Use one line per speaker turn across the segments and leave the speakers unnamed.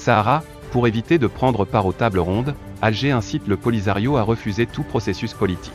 Sahara, pour éviter de prendre part aux tables rondes, Alger incite le Polisario à refuser tout processus politique.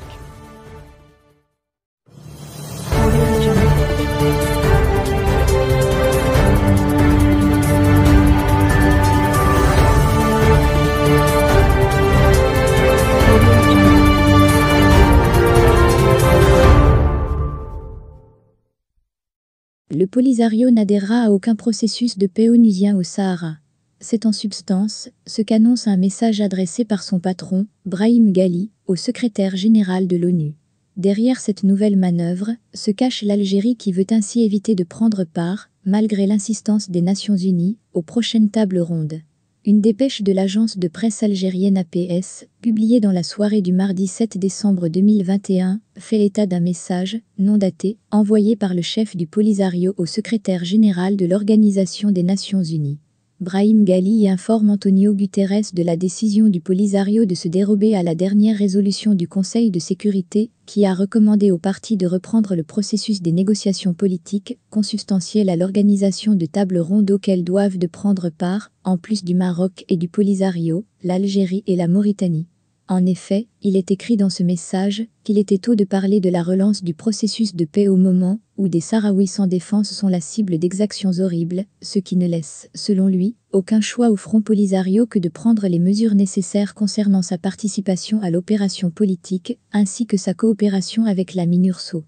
Le Polisario n'adhérera à aucun processus de paix onusien au Sahara. C'est en substance ce qu'annonce un message adressé par son patron, Brahim Ghali, au secrétaire général de l'ONU. Derrière cette nouvelle manœuvre se cache l'Algérie qui veut ainsi éviter de prendre part, malgré l'insistance des Nations Unies, aux prochaines tables rondes. Une dépêche de l'agence de presse algérienne APS, publiée dans la soirée du mardi 7 décembre 2021, fait état d'un message, non daté, envoyé par le chef du Polisario au secrétaire général de l'Organisation des Nations Unies. Brahim Ghali informe Antonio Guterres de la décision du Polisario de se dérober à la dernière résolution du Conseil de sécurité, qui a recommandé aux parties de reprendre le processus des négociations politiques, consubstantielles à l'organisation de tables rondes auxquelles doivent de prendre part, en plus du Maroc et du Polisario, l'Algérie et la Mauritanie. En effet, il est écrit dans ce message qu'il était tôt de parler de la relance du processus de paix au moment où des Sahraouis sans défense sont la cible d'exactions horribles, ce qui ne laisse, selon lui, aucun choix au Front Polisario que de prendre les mesures nécessaires concernant sa participation à l'opération politique, ainsi que sa coopération avec la MINURSO.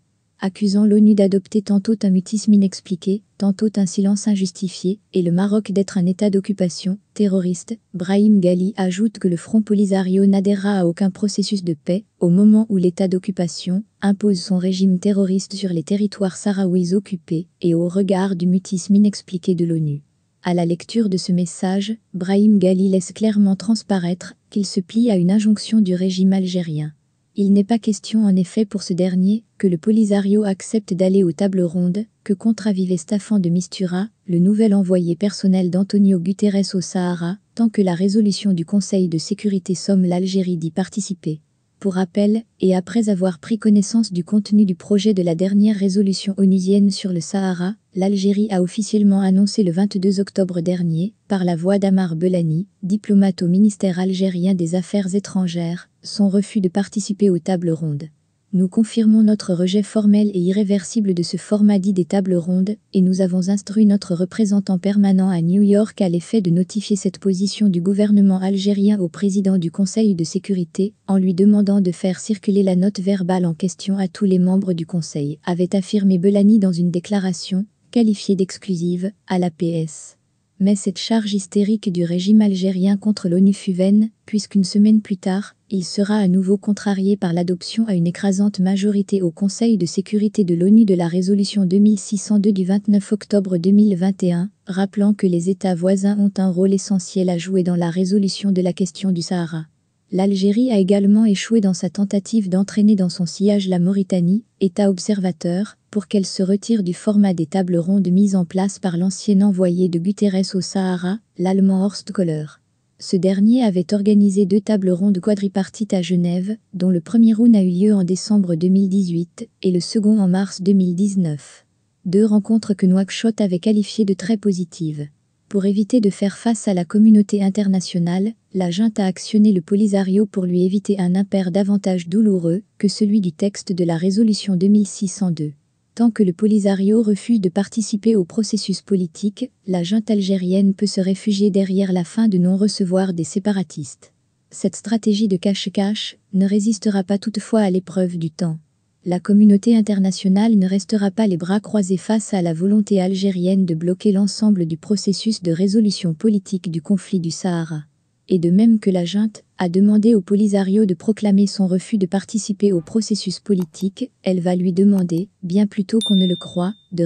Accusant l'ONU d'adopter tantôt un mutisme inexpliqué, tantôt un silence injustifié, et le Maroc d'être un état d'occupation terroriste, Brahim Ghali ajoute que le Front Polisario n'adhérera à aucun processus de paix, au moment où l'état d'occupation impose son régime terroriste sur les territoires sahraouis occupés, et au regard du mutisme inexpliqué de l'ONU. À la lecture de ce message, Brahim Ghali laisse clairement transparaître qu'il se plie à une injonction du régime algérien. Il n'est pas question en effet pour ce dernier que le Polisario accepte d'aller aux tables rondes, que contravive Staffan de Mistura, le nouvel envoyé personnel d'Antonio Guterres au Sahara, tant que la résolution du Conseil de sécurité somme l'Algérie d'y participer. Pour rappel, et après avoir pris connaissance du contenu du projet de la dernière résolution onusienne sur le Sahara, l'Algérie a officiellement annoncé le 22 octobre dernier, par la voix d'Amar Belani, diplomate au ministère algérien des Affaires étrangères, son refus de participer aux tables rondes. Nous confirmons notre rejet formel et irréversible de ce format dit des tables rondes, et nous avons instruit notre représentant permanent à New York à l'effet de notifier cette position du gouvernement algérien au président du Conseil de sécurité, en lui demandant de faire circuler la note verbale en question à tous les membres du Conseil, avait affirmé Belani dans une déclaration, qualifiée d'exclusive, à l'APS. Mais cette charge hystérique du régime algérien contre l'ONU fut vaine, puisqu'une semaine plus tard, il sera à nouveau contrarié par l'adoption à une écrasante majorité au Conseil de sécurité de l'ONU de la résolution 2602 du 29 octobre 2021, rappelant que les États voisins ont un rôle essentiel à jouer dans la résolution de la question du Sahara. L'Algérie a également échoué dans sa tentative d'entraîner dans son sillage la Mauritanie, État observateur, pour qu'elle se retire du format des tables rondes mises en place par l'ancien envoyé de Guterres au Sahara, l'Allemand Horst Köhler. Ce dernier avait organisé 2 tables rondes quadripartites à Genève, dont le premier round a eu lieu en décembre 2018 et le second en mars 2019. 2 rencontres que Nouakchott avait qualifiées de très positives. Pour éviter de faire face à la communauté internationale, la junte a actionné le Polisario pour lui éviter un impair davantage douloureux que celui du texte de la résolution 2602. Tant que le Polisario refuse de participer au processus politique, la junte algérienne peut se réfugier derrière la fin de non-recevoir des séparatistes. Cette stratégie de cache-cache ne résistera pas toutefois à l'épreuve du temps. La communauté internationale ne restera pas les bras croisés face à la volonté algérienne de bloquer l'ensemble du processus de résolution politique du conflit du Sahara. Et de même que la junte a demandé au Polisario de proclamer son refus de participer au processus politique, elle va lui demander, bien plus tôt qu'on ne le croit, de